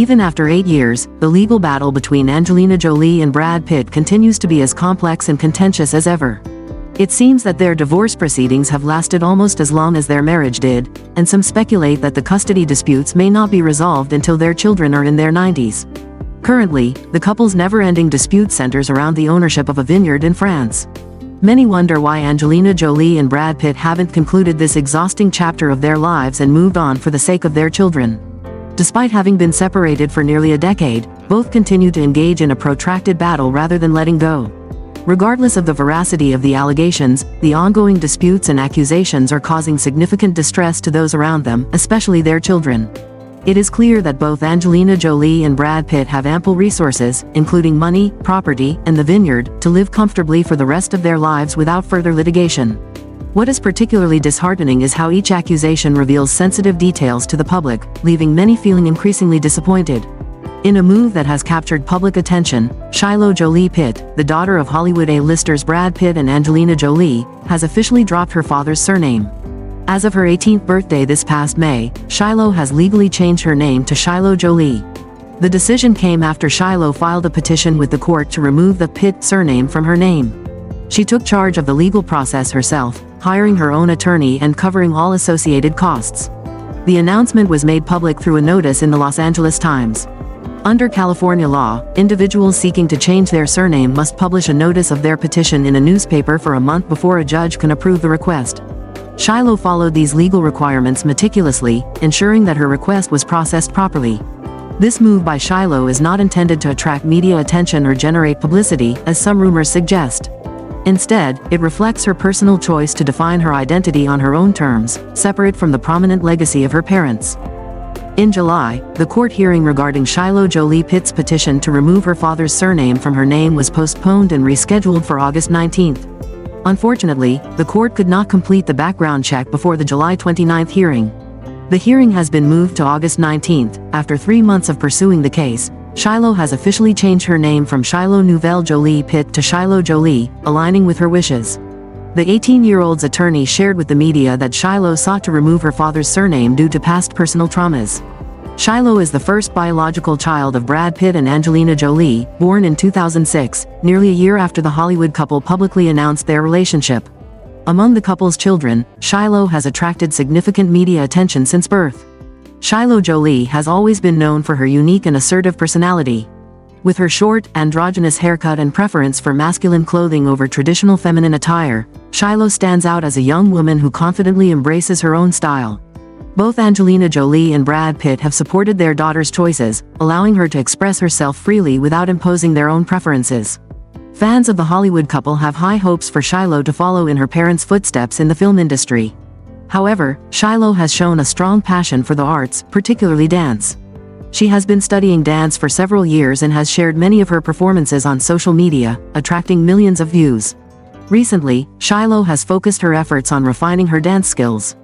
Even after 8 years, the legal battle between Angelina Jolie and Brad Pitt continues to be as complex and contentious as ever. It seems that their divorce proceedings have lasted almost as long as their marriage did, and some speculate that the custody disputes may not be resolved until their children are in their 90s. Currently, the couple's never-ending dispute centers around the ownership of a vineyard in France. Many wonder why Angelina Jolie and Brad Pitt haven't concluded this exhausting chapter of their lives and moved on for the sake of their children. Despite having been separated for nearly a decade, both continue to engage in a protracted battle rather than letting go. Regardless of the veracity of the allegations, the ongoing disputes and accusations are causing significant distress to those around them, especially their children. It is clear that both Angelina Jolie and Brad Pitt have ample resources, including money, property, and the vineyard, to live comfortably for the rest of their lives without further litigation. What is particularly disheartening is how each accusation reveals sensitive details to the public, leaving many feeling increasingly disappointed. In a move that has captured public attention, Shiloh Jolie Pitt, the daughter of Hollywood A-listers Brad Pitt and Angelina Jolie, has officially dropped her father's surname. As of her 18th birthday this past May, Shiloh has legally changed her name to Shiloh Jolie. The decision came after Shiloh filed a petition with the court to remove the Pitt surname from her name. She took charge of the legal process herself, hiring her own attorney and covering all associated costs. The announcement was made public through a notice in the Los Angeles Times. Under California law, individuals seeking to change their surname must publish a notice of their petition in a newspaper for a month before a judge can approve the request. Shiloh followed these legal requirements meticulously, ensuring that her request was processed properly. This move by Shiloh is not intended to attract media attention or generate publicity, as some rumors suggest. Instead, it reflects her personal choice to define her identity on her own terms, separate from the prominent legacy of her parents. In July, the court hearing regarding Shiloh Jolie Pitt's petition to remove her father's surname from her name was postponed and rescheduled for August 19. Unfortunately, the court could not complete the background check before the July 29 hearing. The hearing has been moved to August 19. After 3 months of pursuing the case, Shiloh has officially changed her name from Shiloh Nouvelle Jolie Pitt to Shiloh Jolie, aligning with her wishes. The 18-year-old's attorney shared with the media that Shiloh sought to remove her father's surname due to past personal traumas. Shiloh is the first biological child of Brad Pitt and Angelina Jolie, born in 2006, nearly a year after the Hollywood couple publicly announced their relationship. Among the couple's children, Shiloh has attracted significant media attention since birth. Shiloh Jolie has always been known for her unique and assertive personality. With her short, androgynous haircut and preference for masculine clothing over traditional feminine attire, Shiloh stands out as a young woman who confidently embraces her own style. Both Angelina Jolie and Brad Pitt have supported their daughter's choices, allowing her to express herself freely without imposing their own preferences. Fans of the Hollywood couple have high hopes for Shiloh to follow in her parents' footsteps in the film industry. However, Shiloh has shown a strong passion for the arts, particularly dance. She has been studying dance for several years and has shared many of her performances on social media, attracting millions of views. Recently, Shiloh has focused her efforts on refining her dance skills.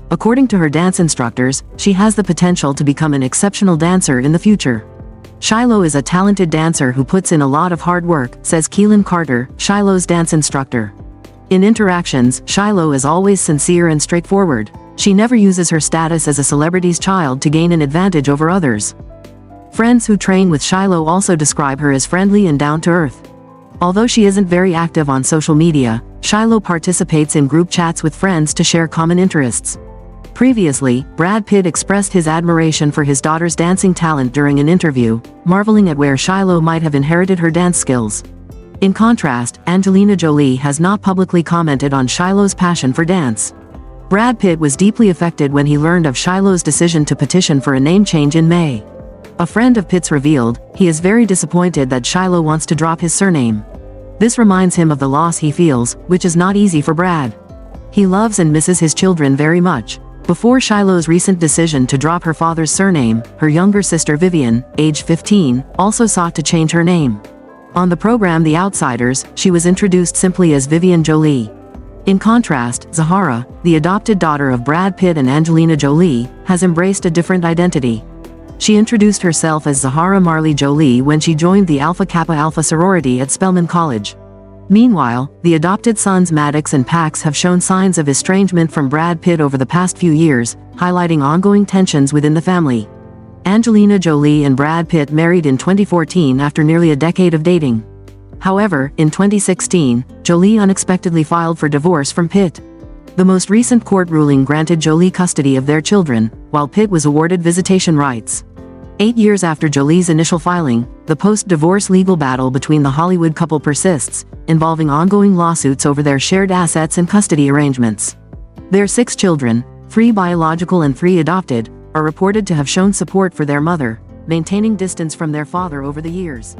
According to her dance instructors, she has the potential to become an exceptional dancer in the future. Shiloh is a talented dancer who puts in a lot of hard work, says Keelan Carter, Shiloh's dance instructor. In interactions, Shiloh is always sincere and straightforward. She never uses her status as a celebrity's child to gain an advantage over others. Friends who train with Shiloh also describe her as friendly and down-to-earth. Although she isn't very active on social media, Shiloh participates in group chats with friends to share common interests. Previously, Brad Pitt expressed his admiration for his daughter's dancing talent during an interview, marveling at where Shiloh might have inherited her dance skills. In contrast, Angelina Jolie has not publicly commented on Shiloh's passion for dance. Brad Pitt was deeply affected when he learned of Shiloh's decision to petition for a name change in May. A friend of Pitt's revealed, he is very disappointed that Shiloh wants to drop his surname. This reminds him of the loss he feels, which is not easy for Brad. He loves and misses his children very much. Before Shiloh's recent decision to drop her father's surname, her younger sister Vivian, age 15, also sought to change her name. On the program The Outsiders, she was introduced simply as Vivian Jolie. In contrast, Zahara, the adopted daughter of Brad Pitt and Angelina Jolie, has embraced a different identity. She introduced herself as Zahara Marley Jolie when she joined the Alpha Kappa Alpha sorority at Spelman College. Meanwhile, the adopted sons Maddox and Pax have shown signs of estrangement from Brad Pitt over the past few years, highlighting ongoing tensions within the family. Angelina Jolie and Brad Pitt married in 2014 after nearly a decade of dating. However, in 2016, Jolie unexpectedly filed for divorce from Pitt. The most recent court ruling granted Jolie custody of their children, while Pitt was awarded visitation rights. 8 years after Jolie's initial filing, the post-divorce legal battle between the Hollywood couple persists, involving ongoing lawsuits over their shared assets and custody arrangements. Their 6 children, 3 biological and 3 adopted, are reported to have shown support for their mother, maintaining distance from their father over the years.